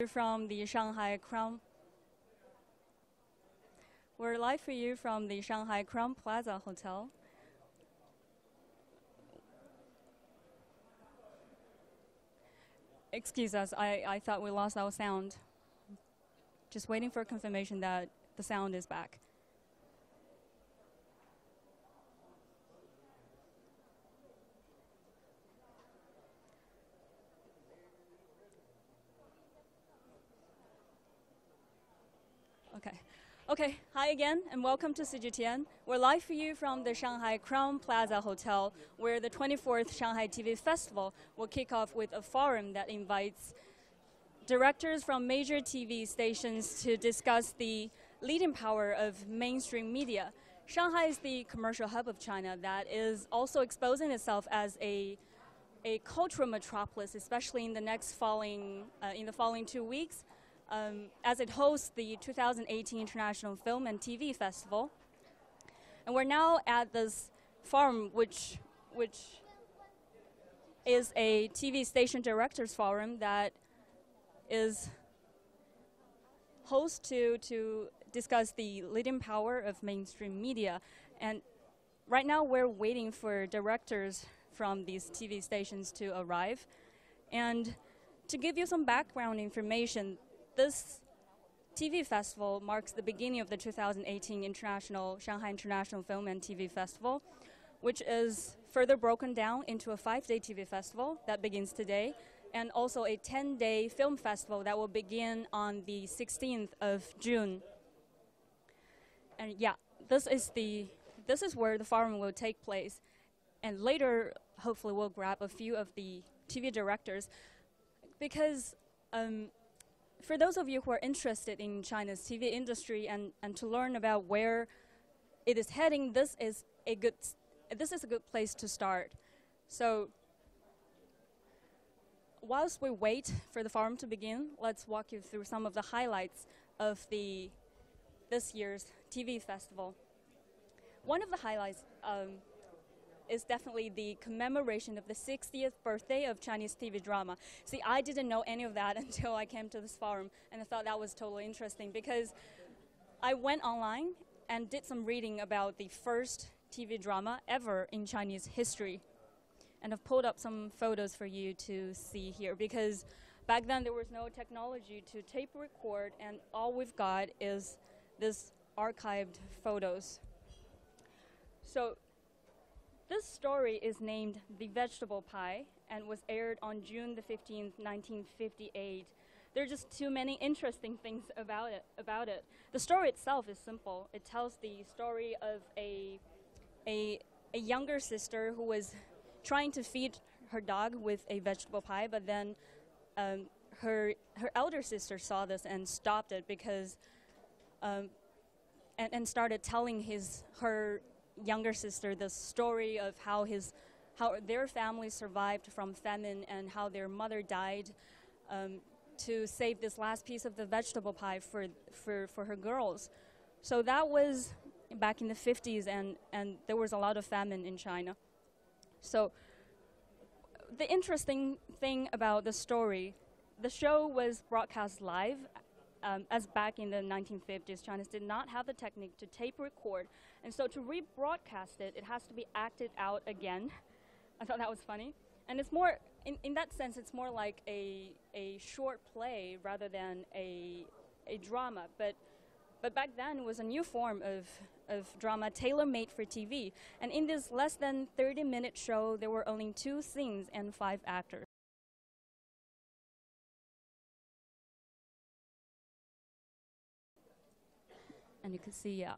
from the Shanghai Crown. We're live for you from the Shanghai Crown Plaza Hotel. Excuse us, I thought we lost our sound. Just waiting for confirmation that the sound is back. Okay, hi again and welcome to CGTN. We're live for you from the Shanghai Crown Plaza Hotel, where the 24th Shanghai TV Festival will kick off with a forum that invites directors from major TV stations to discuss the leading power of mainstream media. Shanghai is the commercial hub of China that is also exposing itself as a cultural metropolis, especially in the following 2 weeks. As it hosts the 2018 International Film and TV Festival. And we're now at this forum, which is a TV station directors forum that is host to discuss the leading power of mainstream media. And right now we're waiting for directors from these TV stations to arrive. And to give you some background information, this TV festival marks the beginning of the 2018 Shanghai International Film and TV Festival, which is further broken down into a 5-day TV festival that begins today, and also a 10-day film festival that will begin on the 16th of June. And yeah, this is where the forum will take place. And later, hopefully, we'll grab a few of the TV directors, because for those of you who are interested in China's TV industry and to learn about where it is heading, this is a good place to start. So whilst we wait for the forum to begin, let's walk you through some of the highlights of this year's TV festival. One of the highlights is definitely the commemoration of the 60th birthday of Chinese TV drama. See, I didn't know any of that until I came to this forum, and I thought that was totally interesting because I went online and did some reading about the first TV drama ever in Chinese history. And I've pulled up some photos for you to see here, because back then there was no technology to tape record, and all we've got is this archived photos. So this story is named The Vegetable Pie and was aired on June the 15th, 1958. There are just too many interesting things about it. The story itself is simple. It tells the story of a younger sister who was trying to feed her dog with a vegetable pie, but then her elder sister saw this and stopped it because and started telling her younger sister the story of how their family survived from famine and how their mother died to save this last piece of the vegetable pie for her girls. So that was back in the 50s, and there was a lot of famine in China. So the interesting thing about the story, the show was broadcast live. As back in the 1950s, China did not have the technique to tape record. And so to rebroadcast it, it has to be acted out again. I thought that was funny. And it's more, in that sense, it's more like a short play rather than a drama. But back then, it was a new form of drama tailor-made for TV. And in this less than 30-minute show, there were only 2 scenes and 5 actors. And you can see, yeah,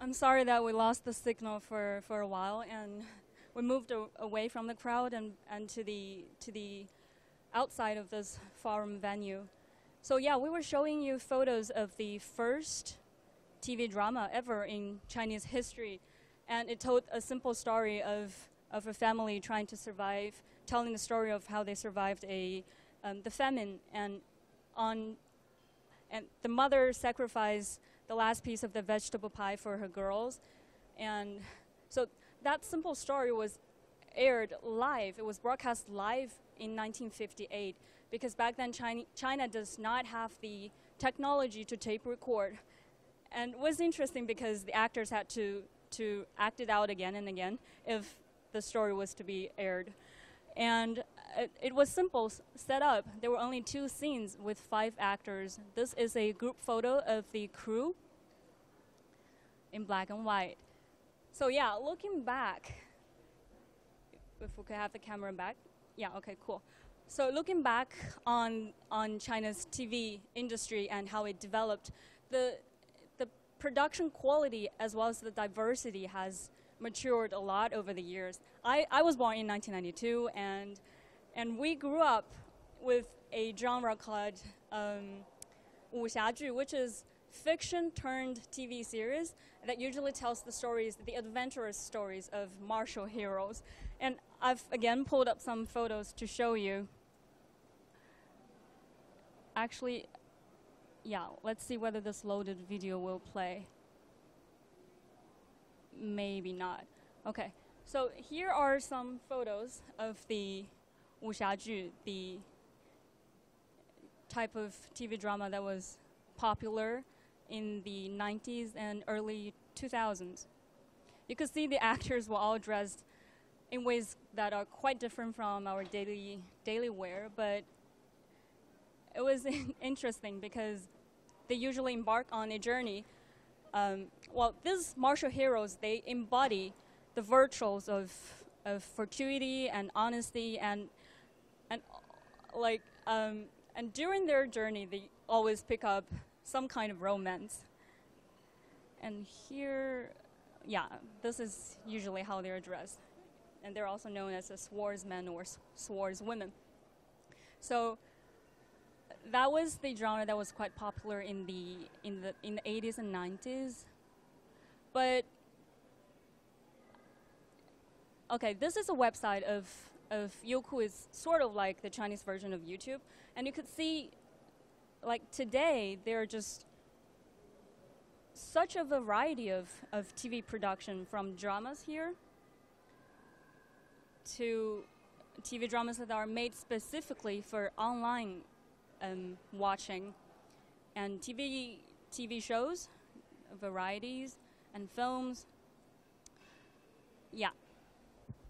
I'm sorry that we lost the signal for a while, and we moved away from the crowd and to the outside of this forum venue. So yeah, we were showing you photos of the first TV drama ever in Chinese history, and it told a simple story of a family trying to survive, telling the story of how they survived the famine, and the mother sacrificed the last piece of the vegetable pie for her girls, and so that simple story was aired live. It was broadcast live in 1958 because back then China does not have the technology to tape record, and it was interesting because the actors had to act it out again and again if the story was to be aired. And it was simple set up. There were only 2 scenes with 5 actors. This is a group photo of the crew in black and white. So yeah, looking back, if we could have the camera back. Yeah, okay, cool. So looking back on China's TV industry and how it developed, the production quality as well as the diversity has matured a lot over the years. I was born in 1992, and we grew up with a genre called 武侠剧, which is fiction turned TV series that usually tells the stories, the adventurous stories of martial heroes. And I've again pulled up some photos to show you. Actually, yeah, let's see whether this loaded video will play. Maybe not. Okay, so here are some photos of the 武侠剧, the type of TV drama that was popular in the 90s and early 2000s. You could see the actors were all dressed in ways that are quite different from our daily wear, but it was interesting because they usually embark on a journey. Well, these martial heroes, they embody the virtues of fortuity and honesty, and during their journey, they always pick up some kind of romance. And here, yeah, this is usually how they're dressed, and they're also known as the swordsmen or swordswomen. So that was the genre that was quite popular in the 80s and 90s. But okay, this is a website of Youku. Is sort of like the Chinese version of YouTube, and you could see, like today, there are just such a variety of TV production, from dramas here to TV dramas that are made specifically for online watching, and TV shows, varieties, and films. Yeah.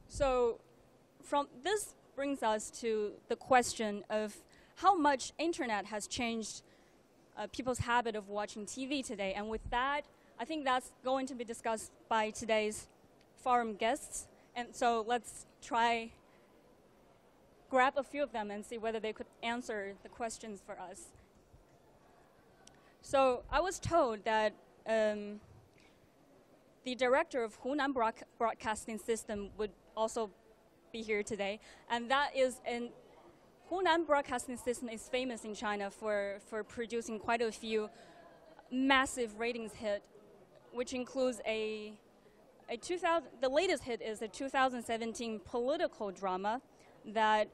So from this brings us to the question of how much internet has changed people's habit of watching TV today. And with that, I think that's going to be discussed by today's forum guests. And so let's try grab a few of them and see whether they could answer the questions for us. So I was told that the director of Hunan Broadcasting System would also be here today, and that is Hunan Broadcasting System is famous in China for producing quite a few massive ratings hit, which includes the latest hit is a 2017 political drama that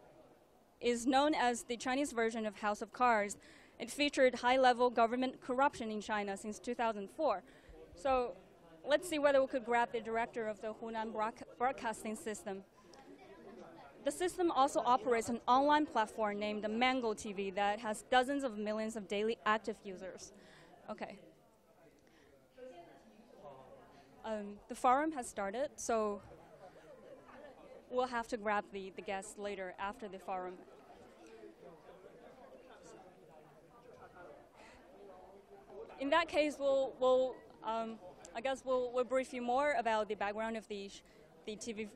is known as the Chinese version of House of Cards. It featured high-level government corruption in China since 2004. So let's see whether we could grab the director of the Hunan Broadcasting System. The system also operates an online platform named Mango TV that has dozens of millions of daily active users. Okay. The forum has started, so we'll have to grab the guests later after the forum. In that case, I guess we'll brief you more about the background of the TV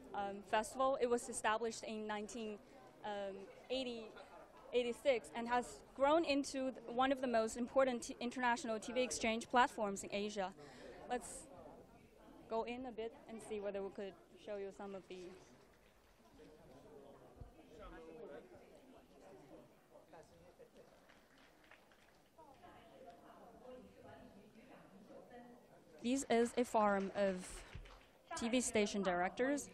festival. It was established in 1986 and has grown into one of the most important international TV exchange platforms in Asia. go in a bit and see whether we could show you some of the. This is a forum of TV station directors,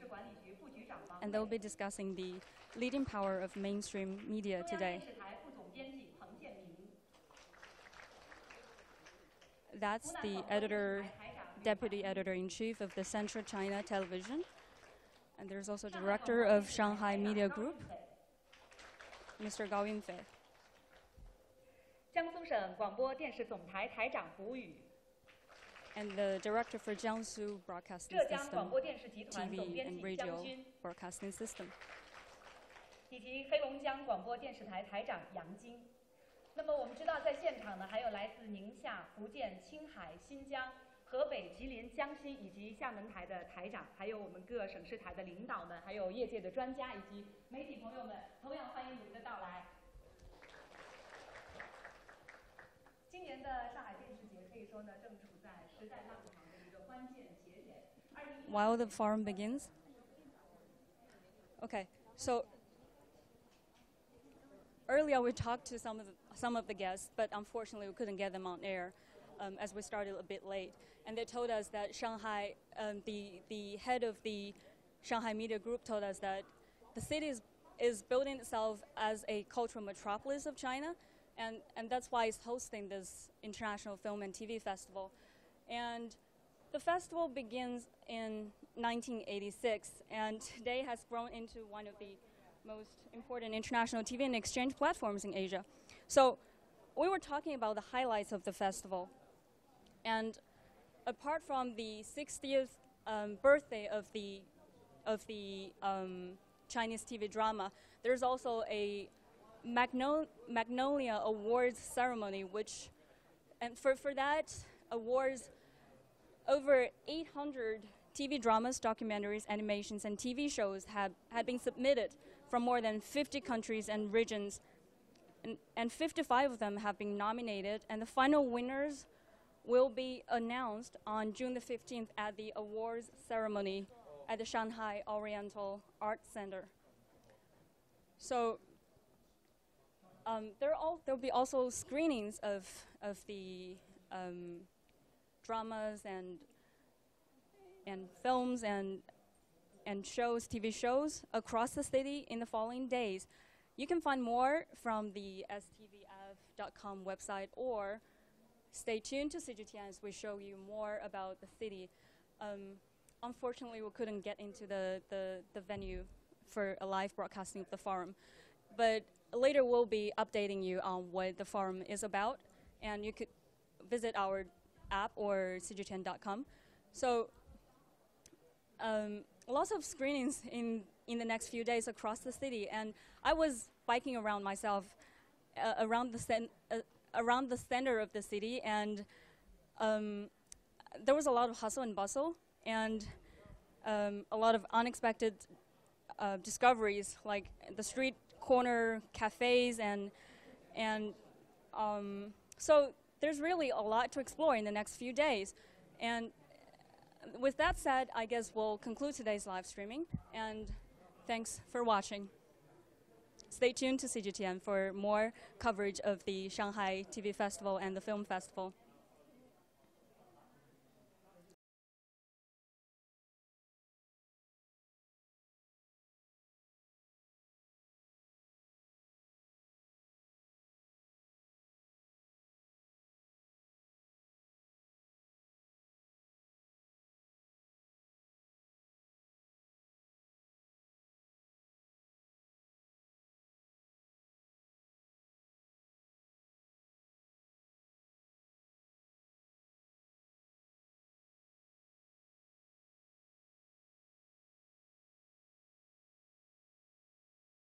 and they'll be discussing the leading power of mainstream media today. That's the deputy editor-in-chief of the Central China Television, and there's also director of Shanghai Media Group, Mr. Gao Yunfei. 江苏省广播电视总台台长胡宇。 And the director for Jiangsu Broadcasting System, TV and Radio Broadcasting System. 以及黑龙江广播电视台台长杨晶。那么我们知道，在现场呢，还有来自宁夏、福建、青海、新疆、河北、吉林、江西以及厦门台的台长，还有我们各省市台的领导们，还有业界的专家以及媒体朋友们，同样欢迎你们的到来。今年的上海电视节可以说呢，正处在时代浪潮的一个关键节点。While the forum begins. Okay, so earlier we talked to some of the guests, but unfortunately we couldn't get them on air as we started a bit late. And they told us that Shanghai, the head of the Shanghai Media Group told us that the city is building itself as a cultural metropolis of China, and that's why it's hosting this International Film and TV Festival. And the festival begins in 1986, and today has grown into one of the most important international TV and exchange platforms in Asia. So we were talking about the highlights of the festival. And apart from the 60th birthday of the Chinese TV drama, there's also a Magnolia Awards ceremony, and for that awards, over 800 TV dramas, documentaries, animations, and TV shows had been submitted from more than 50 countries and regions, and 55 of them have been nominated, and the final winners will be announced on June the 15th at the awards ceremony at the Shanghai Oriental Arts Center. So there'll be also screenings of the dramas and films and shows, TV shows across the city in the following days. You can find more from the stvf.com website, or stay tuned to CGTN as we show you more about the city. Unfortunately, we couldn't get into the venue for a live broadcasting of the forum, but later we'll be updating you on what the forum is about, and you could visit our app or CGTN.com. So lots of screenings in the next few days across the city, and I was biking around myself around the center of the city, and there was a lot of hustle and bustle, and a lot of unexpected discoveries, like the street corner cafes, and so there's really a lot to explore in the next few days. And with that said, I guess we'll conclude today's live streaming, and thanks for watching. Stay tuned to CGTN for more coverage of the Shanghai TV Festival and the Film Festival.